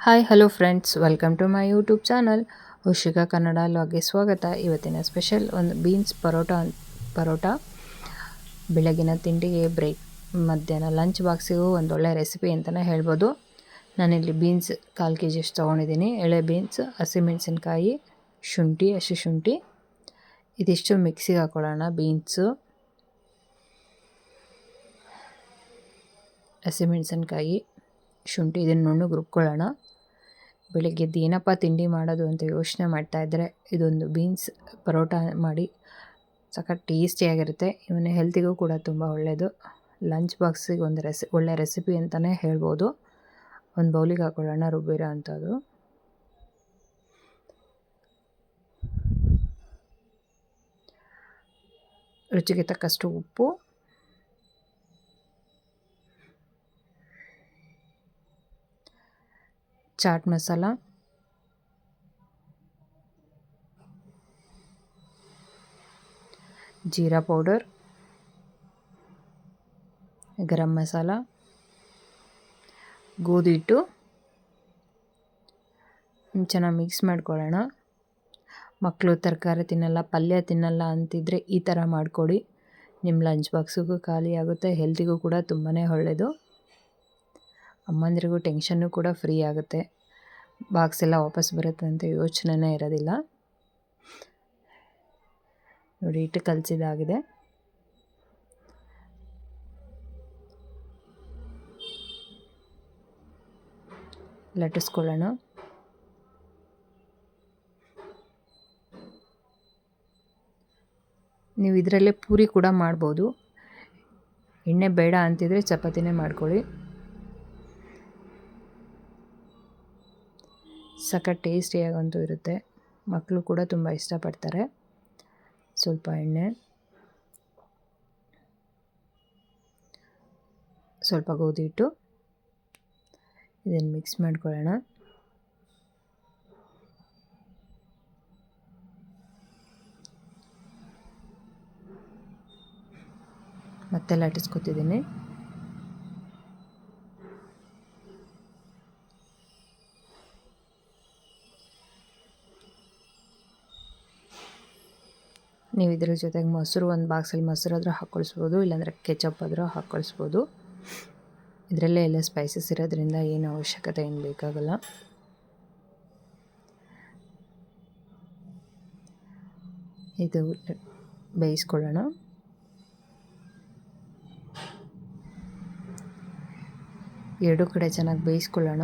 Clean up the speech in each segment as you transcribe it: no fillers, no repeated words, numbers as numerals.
Hi hello friends, welcome to my YouTube channel Hushika Kannada ಲಾಗ್ಗೆ ಸ್ವಾಗತ. ಇವತ್ತಿನ ಸ್ಪೆಷಲ್ ಒಂದು ಬೀನ್ಸ್ ಪರೋಟ ಬೆಳಗಿನ ತಿಂಡಿಗೆ ಬ್ರೇಕ್, ಮಧ್ಯಾಹ್ನ ಲಂಚ್ ಬಾಕ್ಸಿಗೂ ಒಂದೊಳ್ಳೆ ರೆಸಿಪಿ ಅಂತಲೇ ಹೇಳ್ಬೋದು. ನಾನಿಲ್ಲಿ ಬೀನ್ಸ್ 1/4 kg ಅಷ್ಟು ತೊಗೊಂಡಿದ್ದೀನಿ. ಎಳೆ ಬೀನ್ಸ್, ಹಸಿಮೆಣಸಿನ್ಕಾಯಿ, ಹಸಿ ಶುಂಠಿ ಇದಿಷ್ಟು ಮಿಕ್ಸಿಗೆ ಹಾಕೊಳ್ಳೋಣ. ಬೀನ್ಸು, ಹಸಿಮೆಣಸಿನ್ಕಾಯಿ, ಶುಂಠಿ ಇದನ್ನು ನುಣ್ಣಗೆ ರುಬ್ಕೊಳ್ಳೋಣ. ಬೆಳಿಗ್ಗೆದ್ದು ಏನಪ್ಪ ತಿಂಡಿ ಮಾಡೋದು ಅಂತ ಯೋಚನೆ ಮಾಡ್ತಾಯಿದ್ರೆ ಇದೊಂದು ಬೀನ್ಸ್ ಪರೋಟ ಮಾಡಿ ಸಖತ್ ಟೇಸ್ಟಿಯಾಗಿರುತ್ತೆ. ಇವನ್ನ ಹೆಲ್ತಿಗೂ ಕೂಡ ತುಂಬ ಒಳ್ಳೆಯದು. ಲಂಚ್ ಬಾಕ್ಸಿಗೆ ಒಂದು ಒಳ್ಳೆ ರೆಸಿಪಿ ಅಂತಲೇ ಹೇಳ್ಬೋದು. ಒಂದು ಬೌಲಿಗೆ ಹಾಕೊಳ್ಳೋಣ ರುಬ್ಬಿರೋ ಅಂಥದ್ದು. ರುಚಿಗೆ ತಕ್ಕಷ್ಟು ಉಪ್ಪು, ಚಾಟ್ ಮಸಾಲ, ಜೀರಾ ಪೌಡರ್, ಗರಂ ಮಸಾಲ, ಗೋಧಿ ಹಿಟ್ಟು ಚೆನ್ನಾಗಿ ಮಿಕ್ಸ್ ಮಾಡ್ಕೊಳ್ಳೋಣ. ಮಕ್ಕಳು ತರಕಾರಿ ತಿನ್ನಲ್ಲ, ಪಲ್ಯ ತಿನ್ನಲ್ಲ ಅಂತಿದ್ರೆ ಈ ಥರ ಮಾಡಿಕೊಡಿ. ನಿಮ್ಮ ಲಂಚ್ ಬಾಕ್ಸಿಗೂ ಖಾಲಿ ಆಗುತ್ತೆ, ಹೆಲ್ತಿಗೂ ಕೂಡ ತುಂಬಾ ಒಳ್ಳೆಯದು. ಅಮ್ಮಂದಿರಿಗೂ ಟೆನ್ಷನ್ನು ಕೂಡ ಫ್ರೀ ಆಗುತ್ತೆ. ಬಾಕ್ಸ್ ಎಲ್ಲ ವಾಪಸ್ ಬರುತ್ತೆ ಅಂತ ಯೋಚನೆನೇ ಇರೋದಿಲ್ಲ. ನೋಡಿ, ಹಿಟ್ಟು ಕಲಸಿದಾಗಿದೆ. ಲಟ್ಟಿಸ್ಕೊಳ್ಳೋಣ. ನೀವು ಇದರಲ್ಲೇ ಪೂರಿ ಕೂಡ ಮಾಡ್ಬೋದು. ಎಣ್ಣೆ ಬೇಡ ಅಂತಿದ್ರೆ ಚಪಾತಿನೇ ಮಾಡ್ಕೊಳ್ಳಿ. ಸಖತ್ ಟೇಸ್ಟಿಯಾಗಂತೂ ಇರುತ್ತೆ. ಮಕ್ಕಳು ಕೂಡ ತುಂಬ ಇಷ್ಟಪಡ್ತಾರೆ. ಸ್ವಲ್ಪ ಎಣ್ಣೆ, ಸ್ವಲ್ಪ ಗೋಧಿ ಹಿಟ್ಟು, ಇದನ್ನು ಮಿಕ್ಸ್ ಮಾಡ್ಕೊಳ್ಳೋಣ. ಮತ್ತೆ ಲಟ್ಟಿಸ್ಕೊತಿದ್ದೀನಿ. ನೀವು ಇದ್ರ ಜೊತೆಗೆ ಮೊಸರು, ಒಂದು ಬಾಕ್ಸಲ್ಲಿ ಮೊಸರು ಆದರೂ ಹಾಕ್ಕೊಳಿಸ್ಬೋದು, ಇಲ್ಲಾಂದರೆ ಕೆಚಪ್ ಆದರೂ ಹಾಕ್ಕೊಳಿಸ್ಬೋದು. ಇದರಲ್ಲೇ ಎಲ್ಲ ಸ್ಪೈಸಸ್ ಇರೋದ್ರಿಂದ ಏನು ಅವಶ್ಯಕತೆ ಏನು ಬೇಕಾಗಲ್ಲ. ಇದು ಬೇಯಿಸ್ಕೊಳ್ಳೋಣ. ಎರಡೂ ಕಡೆ ಚೆನ್ನಾಗಿ ಬೇಯಿಸ್ಕೊಳ್ಳೋಣ.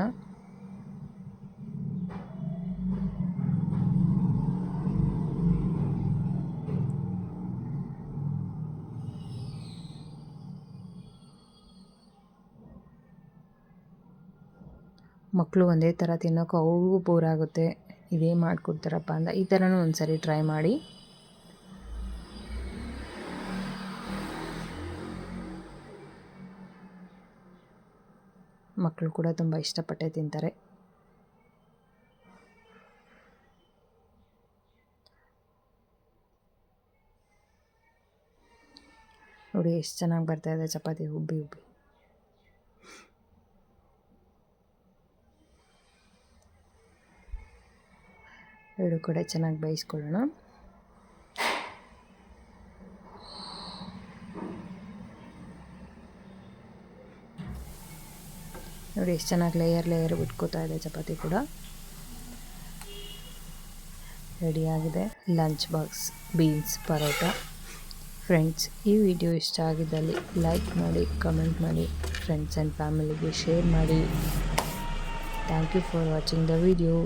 ಮಕ್ಕಳು ಒಂದೇ ಥರ ತಿನ್ನೋಕೆ ಅವ್ರಿಗೂ ಬೋರ್ ಆಗುತ್ತೆ. ಇದೇ ಮಾಡಿಕೊಡ್ತಾರಪ್ಪ ಅಂತ ಈ ಥರನೂ ಒಂದು ಸರಿ ಟ್ರೈ ಮಾಡಿ. ಮಕ್ಕಳು ಕೂಡ ತುಂಬ ಇಷ್ಟಪಟ್ಟೆ ತಿಂತಾರೆ. ನೋಡಿ ಎಷ್ಟು ಚೆನ್ನಾಗಿ ಬರ್ತಾಯಿದೆ ಚಪಾತಿ ಉಬ್ಬಿ ಉಬ್ಬಿ. ಎರಡು ಕಡೆ ಚೆನ್ನಾಗಿ ಬೇಯಿಸ್ಕೊಳ್ಳೋಣ. ನೋಡಿ ಎಷ್ಟು ಚೆನ್ನಾಗಿ ಲೇಯರ್ ಬಿಟ್ಕೋತಾ ಇದೆ ಚಪಾತಿ ಕೂಡ. ರೆಡಿಯಾಗಿದೆ lunch box beans paratha. Friends, ಈ ವಿಡಿಯೋ ಇಷ್ಟ ಆಗಿದ್ದಲ್ಲಿ ಲೈಕ್ ಮಾಡಿ, ಕಮೆಂಟ್ ಮಾಡಿ, ಫ್ರೆಂಡ್ಸ್ ಆ್ಯಂಡ್ ಫ್ಯಾಮಿಲಿಗೆ ಶೇರ್ ಮಾಡಿ. Thank you for watching the video.